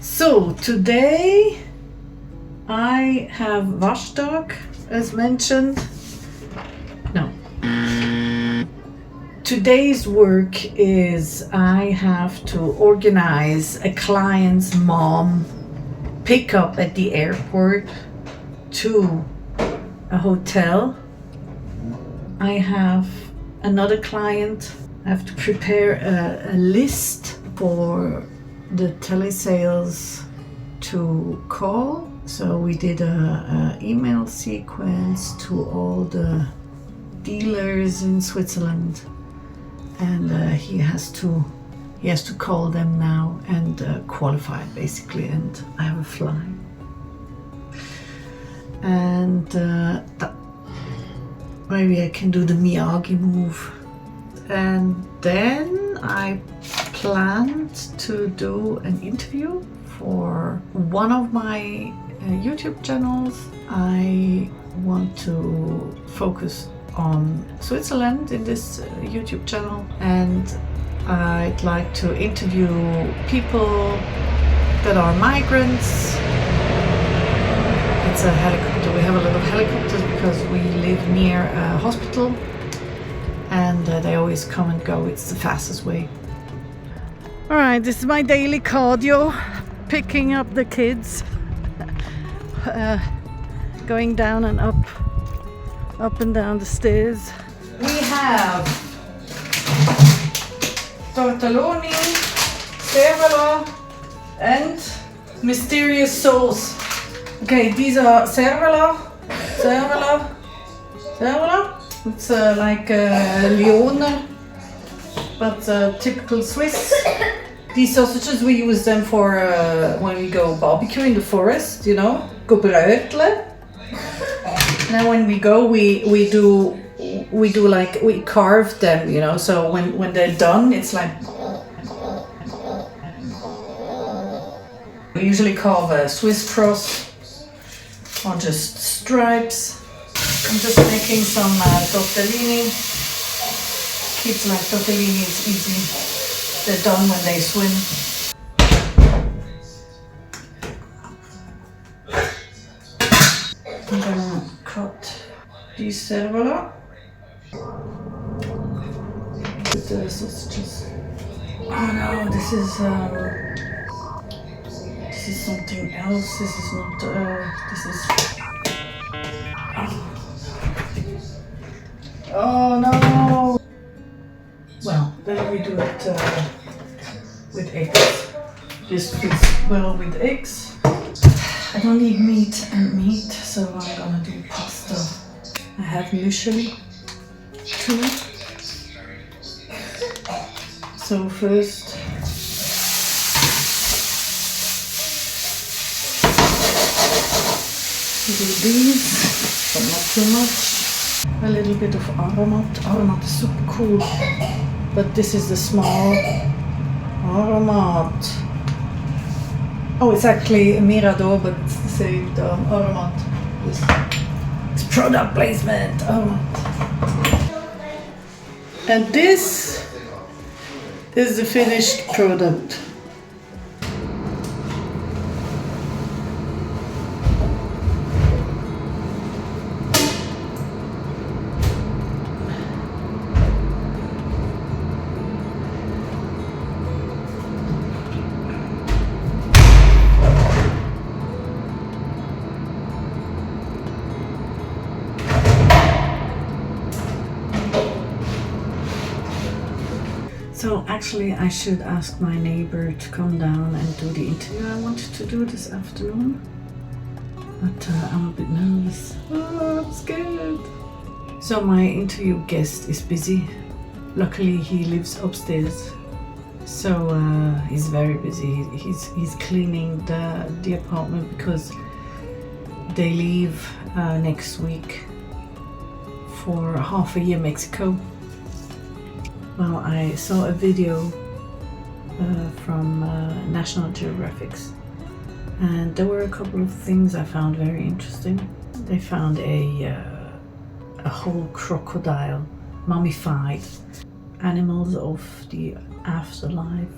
So today I have washdog as mentioned. No. Today's work is I have to organize a client's mom pickup at the airport to a hotel. I have another client. I have to prepare a list for the telesales to call. So we did a email sequence to all the dealers in Switzerland, and he has to call them now and qualify basically, and I have a fly. And maybe I can do the Miyagi move. And then I planned to do an interview for one of my YouTube channels. I want to focus on Switzerland in this YouTube channel, and I'd like to interview people that are migrants. It's a helicopter. We have a lot of helicopters because we live near a hospital, and they always come and go. It's the fastest way. All right, this is my daily cardio, picking up the kids, going down and up and down the stairs. We have tortelloni, cervella, and mysterious sauce. Okay, these are cervella. It's like Lione, but typical Swiss. These sausages, we use them for when we go barbecue in the forest, you know, go brötle. Now when we go, we do like, we carve them, you know, so when they're done, it's like, we usually carve a Swiss cross or just stripes. I'm just making some tortellini. Kids like tortellini, it's easy. They're done when they swim. I'm gonna cut these cervella with the sausages. Oh no, this is something else. This is not. This is. Oh no! Well, then we do it with eggs. This fits well with eggs. I don't need meat, so I'm gonna do pasta. I have usually two. So first, do these, but not too much. A little bit of aromat. Aromat is super cool, but this is the small aromat. Oh, it's actually a Mirador, but it's the same aromat. It's product placement. Aromat. And this is the finished product. So actually I should ask my neighbor to come down and do the interview I wanted to do this afternoon, but I'm a bit nervous. Oh, I'm scared. So my interview guest is busy. Luckily he lives upstairs, so he's very busy. He's cleaning the apartment because they leave next week for half a year Mexico. Well, I saw a video from National Geographic, and there were a couple of things I found very interesting. They found a whole crocodile, mummified, animals of the afterlife.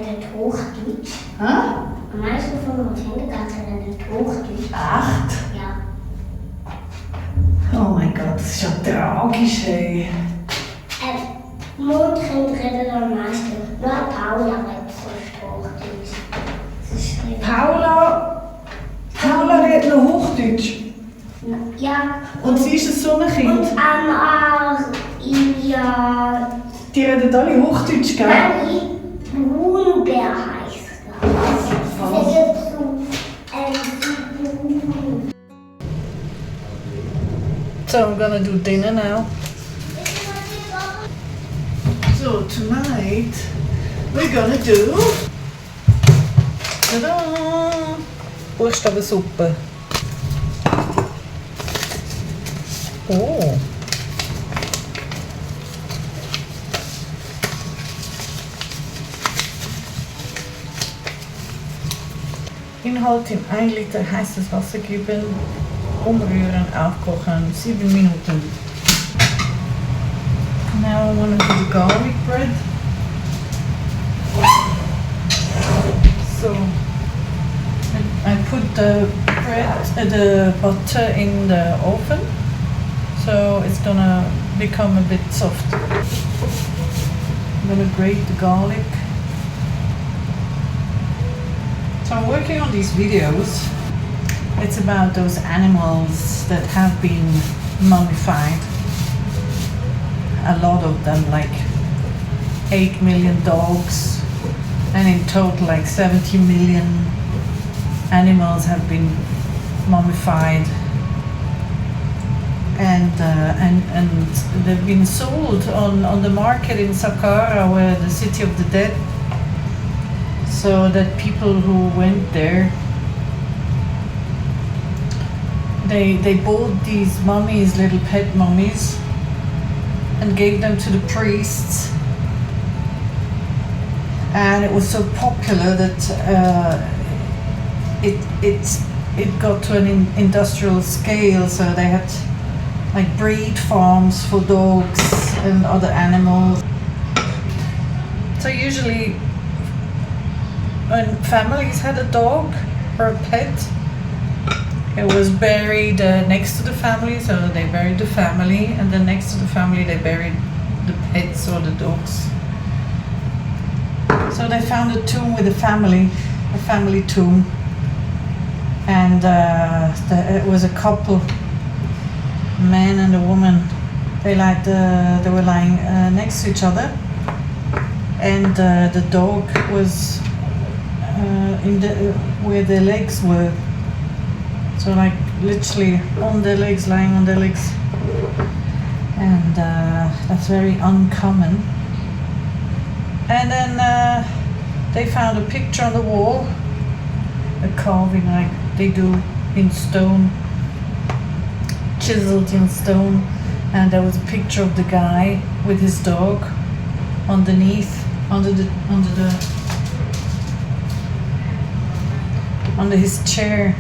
redet Hochdeutsch. Hä? Am meisten von uns Kindergarten redet Hochdeutsch. Echt? Ja. Oh mein Gott, das ist ja tragisch, hey. Mondkind redet am meisten. Nur Paula redet sonst Hochdeutsch. Das ist schlimm. Paula redet noch Hochdeutsch. Ja. Und sie ist ein Sonnenkind. Und Anna, ja. Die reden alle Hochdeutsch, gell? Nein, Brunbär heißt das. Was? So I'm gonna do dinner now. So tonight we're gonna do tada! Buchstabensuppe. Oh. Inhalt in 1 Liter heißes Wasser geben, umrühren, aufkochen, 7 Minuten. Now I want to do the garlic bread. So I put the bread, the butter in the oven, so it's gonna become a bit soft. I'm gonna grate the garlic. So I'm working on these videos. It's about those animals that have been mummified. A lot of them, like 8 million dogs, and in total like 70 million animals have been mummified. And they've been sold on the market in Saqqara, where the city of the dead, so that people who went there, they bought these mummies, little pet mummies, and gave them to the priests. And it was so popular that it got to an industrial scale, so they had like breed farms for dogs and other animals. So usually when families had a dog or a pet, it was buried next to the family, so they buried the family, and then next to the family they buried the pets or the dogs. So they found a tomb with a family tomb, and it was a couple, a man and a woman. They were lying next to each other, and the dog was where their legs were. So like literally on their legs, lying on their legs, and that's very uncommon. And then they found a picture on the wall, a carving like they do in stone, chiseled in stone, and there was a picture of the guy with his dog underneath, under his chair.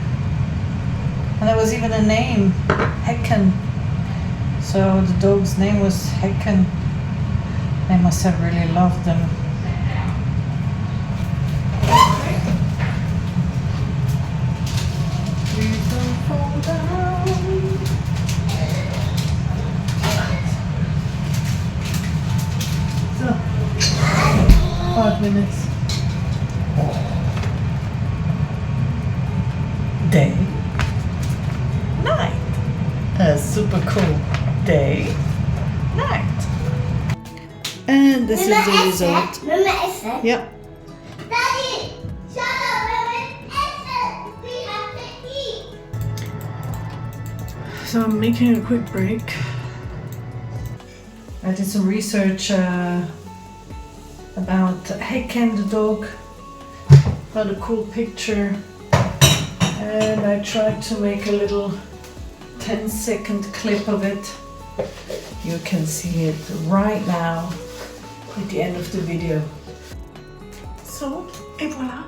And there was even a name, Heken. So the dog's name was Heken. They must have really loved them. Please don't fall down. So, 5 minutes. Day. Night. A super cool day. Night. And this is the result. Yeah. Daddy, shut up, we have to eat. So I'm making a quick break. I did some research about Heken the dog. Got a cool picture, and I tried to make a little 10-second clip of it. You can see it right now at the end of the video. So, et voilà.